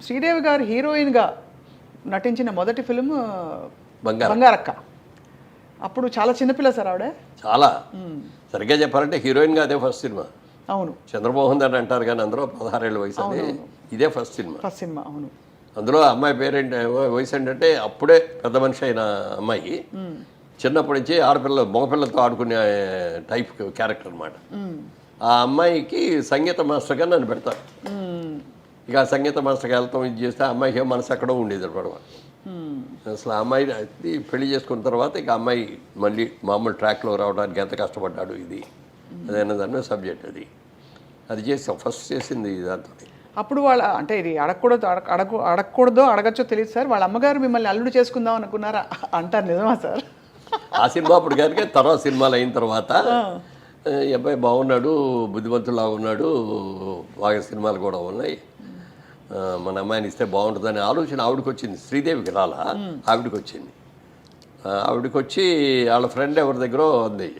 శ్రీదేవి గారు హీరోయిన్గా నటించిన మొదటి ఫిలిం బంగారం. బంగారక్క. అప్పుడు చాలా చిన్నపిల్ల సార్ ఆవిడ. చాలా సరిగ్గా చెప్పాలంటే హీరోయిన్గా అదే ఫస్ట్ సినిమా. అవును, చంద్రమోహన్ అని అంటారు కానీ అందరూ 16 ఏళ్ళ వయసు అని ఇదే ఫస్ట్ సినిమా. First cinema. అవును. అందులో అమ్మాయి పేరేంటి వయసు ఏంటంటే అప్పుడే పెద్ద మనిషి అయిన అమ్మాయి, చిన్నప్పటి నుంచి ఆడపిల్ల మగపిల్లలతో ఆడుకునే టైప్ క్యారెక్టర్ అనమాట. ఆ అమ్మాయికి సంగీత మాస్టర్గా నన్ను పెడతారు. ఇక ఆ సంగీత మాస్టర్కి వెళ్తాం, ఇది చేస్తే ఆ అమ్మాయికి మనసు ఎక్కడో ఉండేది పడవ. అసలు ఆ అమ్మాయి పెళ్లి చేసుకున్న తర్వాత ఇక అమ్మాయి మళ్ళీ మామూలు ట్రాక్లో రావడానికి ఎంత కష్టపడ్డాడు ఇది అదైనా దాని సబ్జెక్ట్ అది చేసి ఫస్ట్ చేసింది దాంతో. అప్పుడు వాళ్ళ అంటే ఇది అడగకూడదో అడగచ్చో తెలియదు సార్, వాళ్ళ అమ్మగారు మిమ్మల్ని అల్లుడు చేసుకుందాం అనుకున్నారా అంటారు, నిజమా సార్? ఆ సినిమా అప్పుడు కనుక తర్వాత సినిమాలు అయిన తర్వాత ఈ అబ్బాయి బాగున్నాడు, బుద్ధిమంతులా ఉన్నాడు, బాగా సినిమాలు కూడా ఉన్నాయి, మన అమ్మాయిని ఇస్తే బాగుంటుందనే ఆలోచన ఆవిడకి వచ్చింది. శ్రీదేవికి రాలా, ఆవిడకి వచ్చింది. ఆవిడకి వచ్చి వాళ్ళ ఫ్రెండ్ ఎవరి దగ్గర అంది,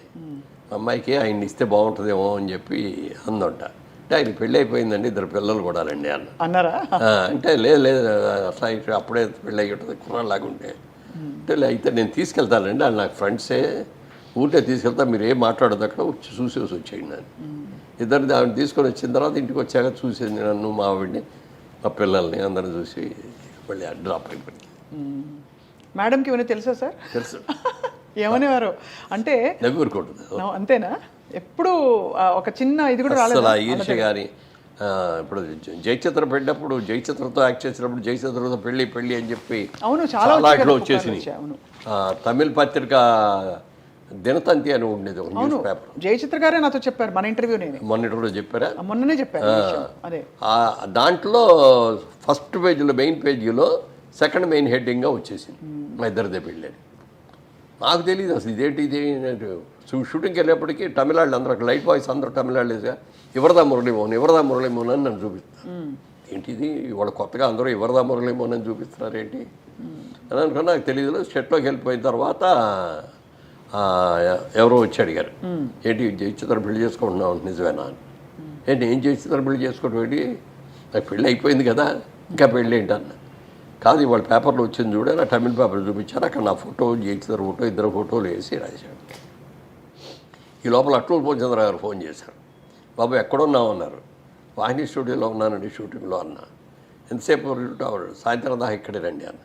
అమ్మాయికి ఆయన్ని ఇస్తే బాగుంటుందేమో అని చెప్పి అందంట. అంటే ఆయన పెళ్ళి అయిపోయిందండి, 2 పిల్లలు కూడా రండి అన్నారా? అంటే లేదు లేదు అట్లా అప్పుడే పెళ్ళి అయ్యి ఉంటుంది కుర్రాలాగుంటే. అంటే అయితే నేను తీసుకెళ్తానండి, వాళ్ళు నాకు ఫ్రెండ్సే, ఊరికే తీసుకెళ్తా, మీరు ఏం మాట్లాడదు అక్కడ చూసి వచ్చేయండి అని. ఇద్దరు ఆవిడ తీసుకొని వచ్చిన తర్వాత ఇంటికి వచ్చాక చూసేది నన్ను, మా ఆవిడ్ని, మా పిల్లల్ని అందరిని చూసి మళ్ళీ డ్రాప్ అయిపోయింది. మేడంకి ఇవన్నీ తెలుసా సార్? తెలుసు. ఏమనేవారు అంటే నవ్వురుకుంటుంది అంతేనా? ఎప్పుడు ఒక చిన్న ఇది కూడా రాలేదు అసలు ఈర్ష్య కానీ. ఇప్పుడు జయచిత్ర పెట్టినప్పుడు జయచిత్రతో యాక్ట్ చేసినప్పుడు జయచిత్రతో పెళ్ళి అని చెప్పి అవును చాలా ఇట్లా వచ్చేసినాయి. తమిళ పత్రిక దినతంతి అని ఉండేది ఒక న్యూస్ పేపర్. జయచిత్ర గారే నాతో చెప్పారు మన ఇంటర్వ్యూ, నేను మొన్నటి కూడా చెప్పారా? మొన్ననే చెప్పారు. అదే దాంట్లో ఫస్ట్ పేజీలో మెయిన్ పేజీలో సెకండ్ మెయిన్ హెడ్డింగ్గా వచ్చేసింది మా ఇద్దరిదే పెళ్ళి. నాకు తెలియదు అసలు ఇదేంటి ఇది. షూటింగ్కి వెళ్ళేప్పటికీ తమిళాళ్ళు అందరూ లైట్ బాయ్స్ అందరూ తమిళాళ్ళేగా ఎవరిదా మురళీమోహన్ అని నన్ను చూపిస్తారు. ఏంటిది ఇవాళ కొత్తగా అందరూ ఎవరిదా మురళీమోహన్ అని చూపిస్తున్నారు ఏంటి అని అనుకున్నా. నాకు తెలియదు. సెట్లోకి వెళ్ళిపోయిన తర్వాత ఎవరో వచ్చి అడిగారు, ఏంటి జయచిత్ర పెళ్లి చేసుకుంటున్నావు నిజమేనా అని. ఏంటి ఏం జయచిత్ర పెళ్లి చేసుకోవడం ఏంటి, నాకు పెళ్ళి అయిపోయింది కదా ఇంకా పెళ్ళి ఏంటి అన్న. కాదు ఇవాళ పేపర్లో వచ్చింది చూడ, నా తమిళ పేపర్ చూపించారు, అక్కడ నా ఫోటో జయచిత్ర ఫోటో 2 ఫోటోలు వేసి రాశాడు. ఈ లోపల అట్లూరు పూర్ణచంద్ర గారు ఫోన్ చేశారు, బాబు ఎక్కడున్నావు అన్నారు. వాహిని స్టూడియోలో ఉన్నానండి షూటింగ్లో అన్న. ఎంతసేపు సాయంత్రం దాకా ఇక్కడే రండి అన్న.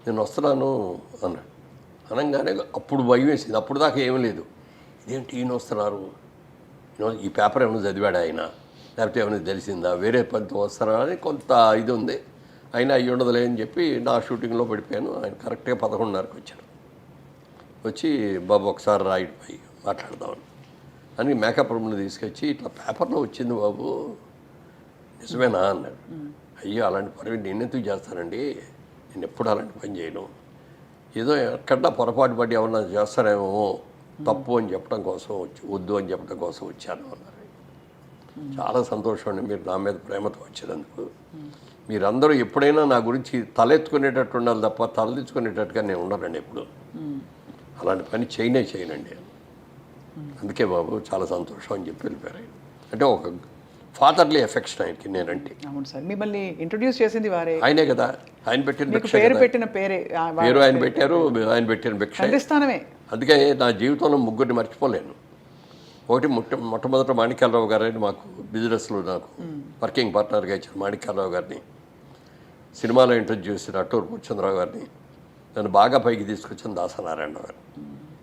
నేను వస్తున్నాను అన్నాడు. అనగానే అప్పుడు భయం వేసింది. అప్పుడు దాకా ఏమీ లేదు, ఇదేంటి ఈయన వస్తున్నారు, ఈ పేపర్ ఏమైనా చదివాడు ఆయన, లేకపోతే ఏమైనా తెలిసిందా, వేరే పనితో వస్తారా అని కొంత ఇది ఉంది. అయినా అయ్యి ఉండదులే అని చెప్పి నా షూటింగ్లో పడిపోయాను. ఆయన కరెక్ట్గా 11:30కి వచ్చారు. వచ్చి బాబు ఒకసారి రాయిపోయి మాట్లాడదామని అని మేకప్ రూమ్లో తీసుకొచ్చి ఇట్లా పేపర్లో వచ్చింది బాబు నిజమేనా అన్నాడు. అయ్యో అలాంటి పని నేనెందుకు చేస్తానండి, నేను ఎప్పుడు అలాంటి పని చేయను, ఏదో ఎక్కడా పొరపాటు పడి ఏమన్నా చేస్తానేమో తప్పు అని చెప్పడం కోసం వద్దు అని చెప్పడం కోసం వచ్చాను అన్నారు. చాలా సంతోషం అండి మీరు నా మీద ప్రేమతో వచ్చినందుకు. మీరందరూ ఎప్పుడైనా నా గురించి తలెత్తుకునేటట్టు ఉండాలి తప్ప తలదించుకునేటట్టుగా నేను ఉండనండి ఎప్పుడు. అలాంటి పని చేయనండి. అందుకే బాబు చాలా సంతోషం అని చెప్పి వెళ్ళిపోయారు. అంటే ఒక ఫాదర్లీ ఎఫెక్షన్ ఆయనకి నేనంటే. అవును సార్, మిమ్మల్ని ఇంట్రొడ్యూస్ చేసింది వారే, ఆయనే కదా. ఆయన పెట్టిన భిక్ష, పేరు పెట్టిన పేరు ఆయన పెట్టారు, ఆయన పెట్టిన భిక్ష. అందుకే నా జీవితంలో 3 మర్చిపోలేను. ఒకటి మొట్టమొదట మాణిక్యాలరావు గారు అని మాకు బిజినెస్లో నాకు వర్కింగ్ పార్ట్నర్గా ఇచ్చారు. మాణిక్యాలరావు గారిని సినిమాలో ఇంట్రొడ్యూస్ చేసిన అట్టూరు పూర్ణచంద్రరావు గారిని, నన్ను బాగా పైకి తీసుకొచ్చిన దాసనారాయణ గారు.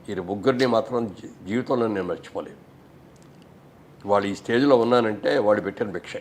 ఈ 3 మాత్రం జీవితంలో నేను మర్చిపోలేను. వాళ్ళు ఈ స్టేజ్లో ఉన్నానంటే వాళ్ళు పెట్టిన భిక్ష.